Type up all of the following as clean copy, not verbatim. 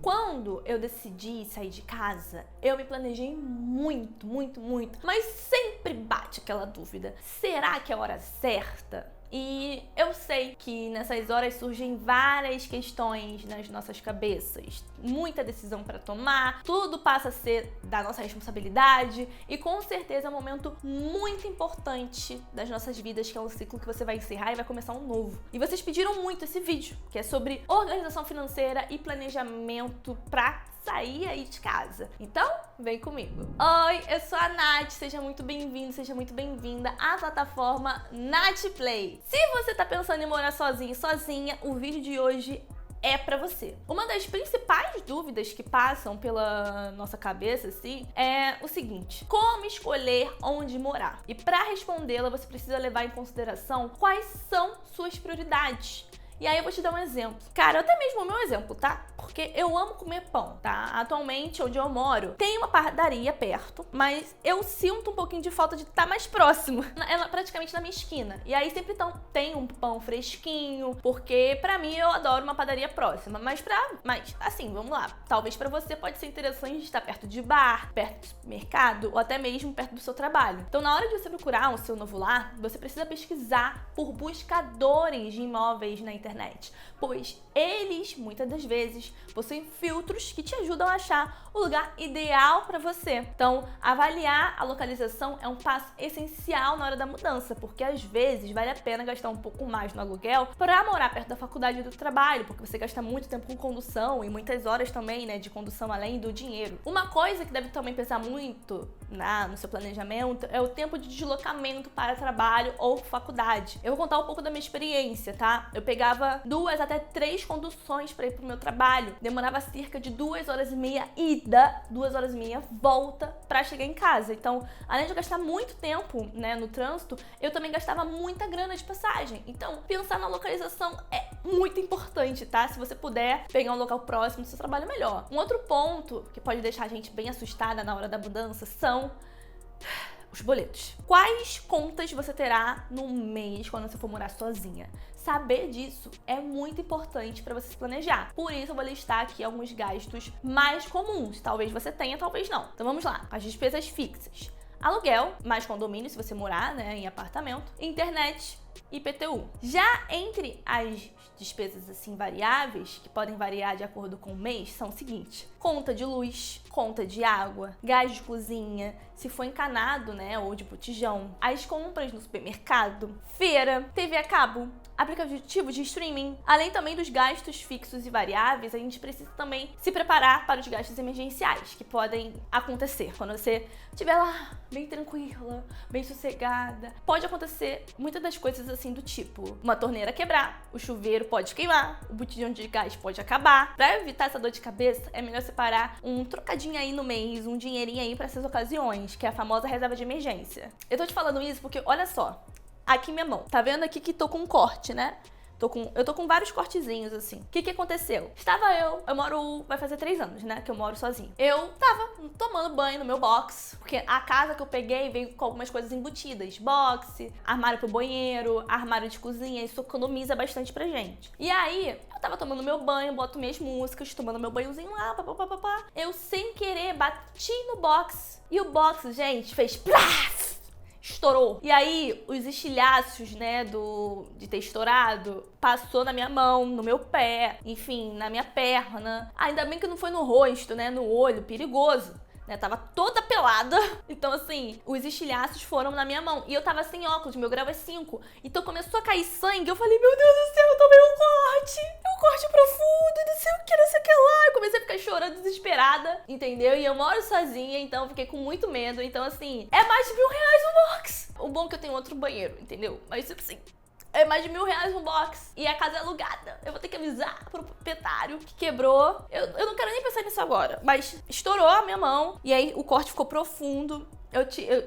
Quando eu decidi sair de casa, eu me planejei muito, muito, muito, mas sempre bate aquela dúvida: será que é a hora certa? E eu sei que nessas horas surgem várias questões nas nossas cabeças, muita decisão para tomar, tudo passa a ser da nossa responsabilidade e com certeza é um momento muito importante das nossas vidas, que é um ciclo que você vai encerrar e vai começar um novo. E vocês pediram muito esse vídeo, que é sobre organização financeira e planejamento para sair aí de casa. Então, vem comigo. Oi, eu sou a Nath, seja muito bem-vindo, seja muito bem-vinda à plataforma Nath Play. Se você tá pensando em morar sozinho e sozinha, o vídeo de hoje é pra você. Uma das principais dúvidas que passam pela nossa cabeça, assim, é o seguinte: como escolher onde morar? E pra respondê-la, você precisa levar em consideração quais são suas prioridades. E aí eu vou te dar um exemplo. Cara, até mesmo o meu exemplo, tá? Porque eu amo comer pão, tá? Atualmente, onde eu moro, tem uma padaria perto, mas eu sinto um pouquinho de falta de estar mais próximo. É praticamente na minha esquina. E aí sempre tem um pão fresquinho, porque pra mim eu adoro uma padaria próxima. Mas assim, vamos lá. Talvez pra você pode ser interessante estar perto de bar, perto do supermercado ou até mesmo perto do seu trabalho. Então, na hora de você procurar o seu novo lar, você precisa pesquisar por buscadores de imóveis na internet, pois eles, muitas das vezes, possuem filtros que te ajudam a achar o lugar ideal para você. Então, avaliar a localização é um passo essencial na hora da mudança, porque às vezes vale a pena gastar um pouco mais no aluguel para morar perto da faculdade e do trabalho, porque você gasta muito tempo com condução e muitas horas também, né, de condução além do dinheiro. Uma coisa que deve também pesar muito no seu planejamento é o tempo de deslocamento para trabalho ou faculdade. Eu vou contar um pouco da minha experiência, tá? Eu pegava 2 até 3 conduções para ir pro meu trabalho. Demorava cerca de 2 horas e meia ida, 2 horas e meia volta para chegar em casa. Então, além de eu gastar muito tempo, né, no trânsito, eu também gastava muita grana de passagem. Então, pensar na localização é muito importante, tá? Se você puder pegar um local próximo do seu trabalho, melhor. Um outro ponto que pode deixar a gente bem assustada na hora da mudança são os boletos. Quais contas você terá no mês quando você for morar sozinha? Saber disso é muito importante para você se planejar. Por isso eu vou listar aqui alguns gastos mais comuns. Talvez você tenha, talvez não. Então vamos lá. As despesas fixas: aluguel, mais condomínio se você morar, né, em apartamento, internet, IPTU. Já entre as despesas assim variáveis, que podem variar de acordo com o mês, são o seguinte: conta de luz, conta de água, gás de cozinha, se for encanado, né, ou de botijão, as compras no supermercado, feira, TV a cabo, aplicativo de streaming. Além também dos gastos fixos e variáveis, a gente precisa também se preparar para os gastos emergenciais que podem acontecer quando você estiver lá bem tranquila, bem sossegada. Pode acontecer muitas das coisas assim do tipo: uma torneira quebrar, o chuveiro pode queimar, o botijão de gás pode acabar. Para evitar essa dor de cabeça, é melhor separar um trocadinho aí no mês, um dinheirinho aí para essas ocasiões, que é a famosa reserva de emergência. Eu tô te falando isso porque, olha só, aqui minha mão. Tá vendo aqui que tô com um corte, né? Eu tô com vários cortezinhos, assim. O que aconteceu? Vai fazer 3 anos, né, que eu moro sozinha. Eu tava tomando banho no meu box, porque a casa que eu peguei veio com algumas coisas embutidas. Box, armário pro banheiro, armário de cozinha, isso economiza bastante pra gente. E aí, eu tava tomando meu banho, boto minhas músicas, tomando meu banhozinho lá, papapá. Eu, sem querer, bati no box. E o box, gente, fez plaf! Estourou. E aí, os estilhaços, né, de ter estourado, passou na minha mão, no meu pé, enfim, na minha perna. Ainda bem que não foi no rosto, né, no olho, perigoso. Né, tava toda pelada. Então, assim, os estilhaços foram na minha mão. E eu tava sem óculos, meu grau é 5. Então começou a cair sangue. Eu falei: meu Deus do céu, eu tomei um corte. Um corte profundo, não sei o que, não sei o que lá. Eu comecei a ficar chorando, desesperada, entendeu? E eu moro sozinha, então eu fiquei com muito medo. Então, assim, é mais de R$ 1.000 no box. O bom é que eu tenho outro banheiro, entendeu? Mas, assim, é mais de R$ 1.000 no box. E a casa é alugada. Eu vou ter que avisar pro proprietário que quebrou. Eu não quero nem pensar nisso agora. Mas estourou a minha mão. E aí o corte ficou profundo.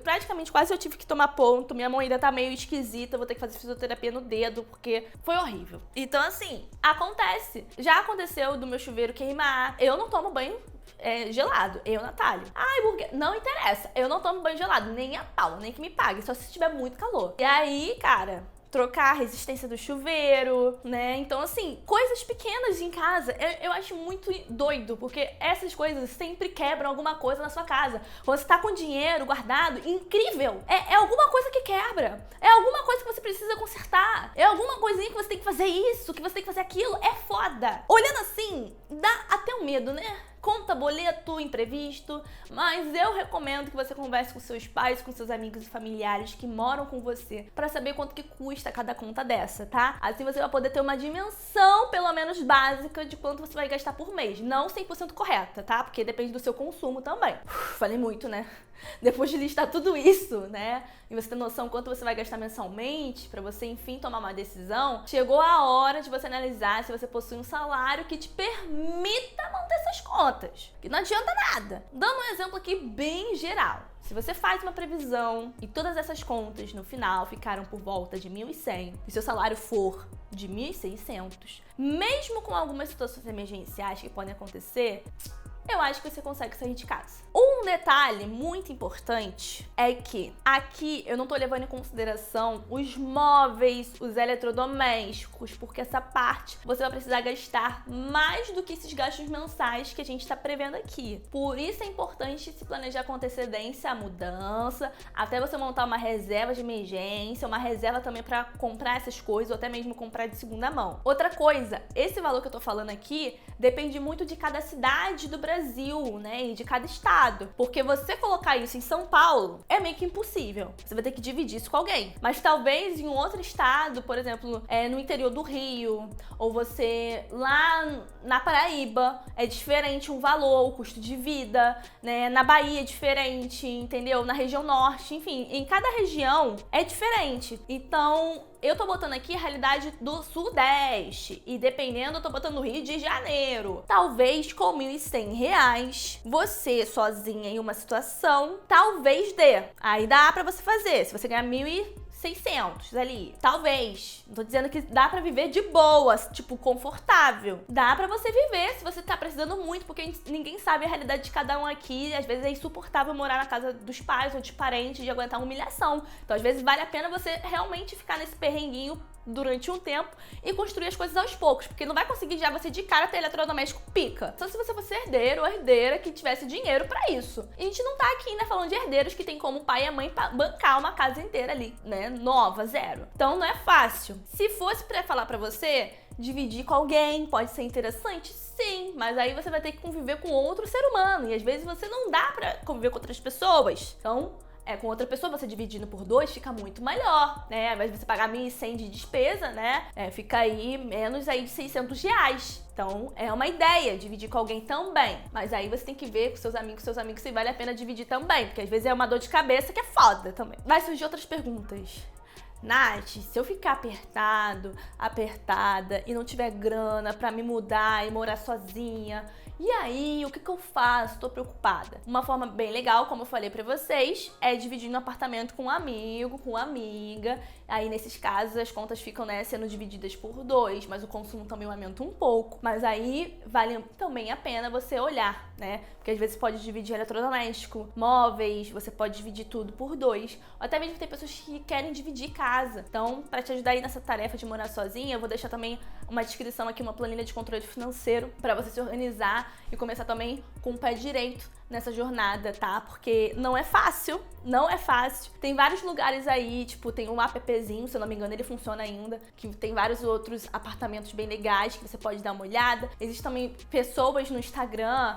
Praticamente quase eu tive que tomar ponto. Minha mão ainda tá meio esquisita. Eu vou ter que fazer fisioterapia no dedo, porque foi horrível. Então, assim, acontece. Já aconteceu do meu chuveiro queimar. Eu não tomo banho gelado. Eu, Natália. Ai, não interessa. Eu não tomo banho gelado. Nem a pau, nem que me pague. Só se tiver muito calor. E aí, cara, trocar a resistência do chuveiro, né? Então, assim, coisas pequenas em casa, eu acho muito doido, porque essas coisas sempre quebram alguma coisa na sua casa. Quando você tá com dinheiro guardado, incrível! É alguma coisa que quebra. É alguma coisa que você precisa consertar. É alguma coisinha que você tem que fazer isso, que você tem que fazer aquilo. É foda. Olhando assim, dá até um medo, né? Conta boleto, imprevisto, mas eu recomendo que você converse com seus pais, com seus amigos e familiares que moram com você, pra saber quanto que custa cada conta dessa, tá? Assim você vai poder ter uma dimensão, pelo menos básica, de quanto você vai gastar por mês. Não 100% correta, tá? Porque depende do seu consumo também. Falei muito, né? Depois de listar tudo isso, né? E você ter noção quanto você vai gastar mensalmente, pra você, enfim, tomar uma decisão, chegou a hora de você analisar se você possui um salário que te permita manter essas contas. Que não adianta nada. Dando um exemplo aqui bem geral. Se você faz uma previsão e todas essas contas no final ficaram por volta de 1.100 e seu salário for de 1.600, mesmo com algumas situações emergenciais que podem acontecer, eu acho que você consegue sair de casa. Um detalhe muito importante é que aqui eu não tô levando em consideração os móveis, os eletrodomésticos, porque essa parte você vai precisar gastar mais do que esses gastos mensais que a gente tá prevendo aqui. Por isso é importante se planejar com antecedência a mudança, até você montar uma reserva de emergência, uma reserva também para comprar essas coisas ou até mesmo comprar de segunda mão. Outra coisa, esse valor que eu tô falando aqui depende muito de cada cidade do Brasil, né, e de cada estado. Porque você colocar isso em São Paulo é meio que impossível. Você vai ter que dividir isso com alguém. Mas talvez em um outro estado, por exemplo, no interior do Rio, ou você lá na Paraíba, é diferente um valor, o custo de vida, né? Na Bahia é diferente, entendeu? Na região norte, enfim, em cada região é diferente. Então, eu tô botando aqui a realidade do Sudeste e dependendo, eu tô botando o Rio de Janeiro. Talvez com R$1.100, você sozinha em uma situação, talvez dê. Aí dá pra você fazer, se você ganhar 1.600 ali. Talvez. Não tô dizendo que dá pra viver de boa, tipo, confortável. Dá pra você viver se você tá precisando muito, porque ninguém sabe a realidade de cada um aqui. Às vezes é insuportável morar na casa dos pais ou de parentes, de aguentar humilhação. Então, às vezes, vale a pena você realmente ficar nesse perrenguinho durante um tempo e construir as coisas aos poucos, porque não vai conseguir já você de cara ter eletrodoméstico pica. Só se você fosse herdeiro ou herdeira que tivesse dinheiro pra isso. E a gente não tá aqui, né, falando de herdeiros que tem como o pai e a mãe bancar uma casa inteira ali, né, nova, zero. Então não é fácil. Se fosse pra falar pra você, dividir com alguém pode ser interessante? Sim, mas aí você vai ter que conviver com outro ser humano e às vezes você não dá pra conviver com outras pessoas. Então, com outra pessoa, você dividindo por 2 fica muito melhor, né? Ao invés de você pagar 1.100 de despesa, né? Fica aí menos aí de R$600. Então, é uma ideia dividir com alguém também. Mas aí você tem que ver com seus amigos, se vale a pena dividir também. Porque às vezes é uma dor de cabeça que é foda também. Vai surgir outras perguntas. Nath, se eu ficar apertada e não tiver grana pra me mudar e morar sozinha, e aí, o que eu faço? Tô preocupada. Uma forma bem legal, como eu falei pra vocês, é dividir um apartamento com um amigo, com uma amiga. Aí, nesses casos, as contas ficam, né, sendo divididas por 2, mas o consumo também aumenta um pouco. Mas aí, vale também a pena você olhar, né? Porque às vezes você pode dividir eletrodoméstico, móveis, você pode dividir tudo por 2. Ou até mesmo tem pessoas que querem dividir casa. Então, pra te ajudar aí nessa tarefa de morar sozinha, eu vou deixar também uma descrição aqui, uma planilha de controle financeiro pra você se organizar e começar também com o pé direito nessa jornada, tá? Porque não é fácil, não é fácil. Tem vários lugares aí, tipo, tem um appzinho, se eu não me engano, ele funciona ainda, que tem vários outros apartamentos bem legais que você pode dar uma olhada. Existem também pessoas no Instagram,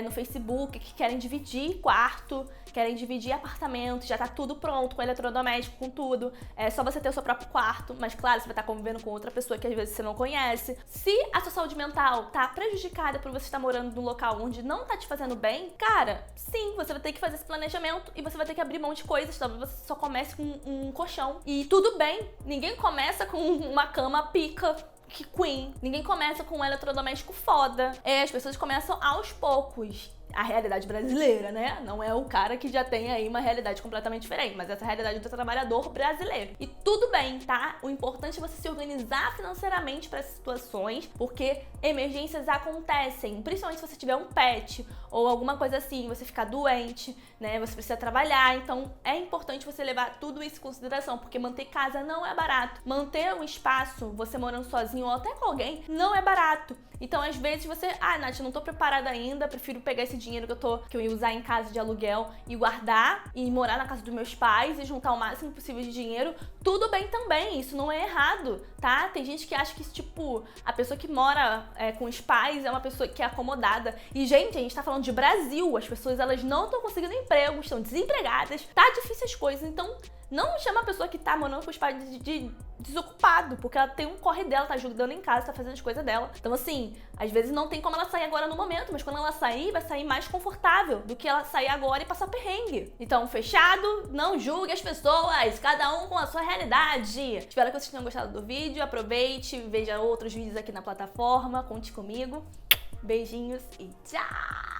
no Facebook, que querem dividir quarto, querem dividir apartamento, já tá tudo pronto, com eletrodoméstico, com tudo. É só você ter o seu próprio quarto, mas claro, você vai estar convivendo com outra pessoa que às vezes você não conhece. Se a sua saúde mental tá prejudicada por você estar morando num local onde não tá te fazendo bem, cara, sim, você vai ter que fazer esse planejamento e você vai ter que abrir mão de coisas, talvez você só comece com um colchão. E tudo bem, ninguém começa com uma cama pica, que queen. Ninguém começa com um eletrodoméstico foda. As pessoas começam aos poucos. a realidade brasileira, né? Não é o cara que já tem aí uma realidade completamente diferente, mas essa é a realidade do trabalhador brasileiro. E tudo bem, tá? O importante é você se organizar financeiramente para essas situações, porque emergências acontecem, principalmente se você tiver um pet ou alguma coisa assim, você ficar doente, né? Você precisa trabalhar, então é importante você levar tudo isso em consideração, porque manter casa não é barato. Manter um espaço, você morando sozinho ou até com alguém, não é barato. Então, às vezes, você... Nath, eu não tô preparada ainda, prefiro pegar esse dinheiro que eu ia usar em casa de aluguel e guardar e morar na casa dos meus pais e juntar o máximo possível de dinheiro. Tudo bem também, isso não é errado, tá? Tem gente que acha que, tipo, a pessoa que mora com os pais é uma pessoa que é acomodada. E, gente, a gente tá falando de Brasil, as pessoas, elas não estão conseguindo emprego, estão desempregadas, tá difícil as coisas, então... Não chama a pessoa que tá morando com os pais de desocupado, porque ela tem um corre dela, tá ajudando em casa, tá fazendo as coisas dela. Então, assim, às vezes não tem como ela sair agora no momento, mas quando ela sair, vai sair mais confortável do que ela sair agora e passar perrengue. Então, fechado, não julgue as pessoas, cada um com a sua realidade. Espero que vocês tenham gostado do vídeo, aproveite, veja outros vídeos aqui na plataforma, conte comigo. Beijinhos e tchau!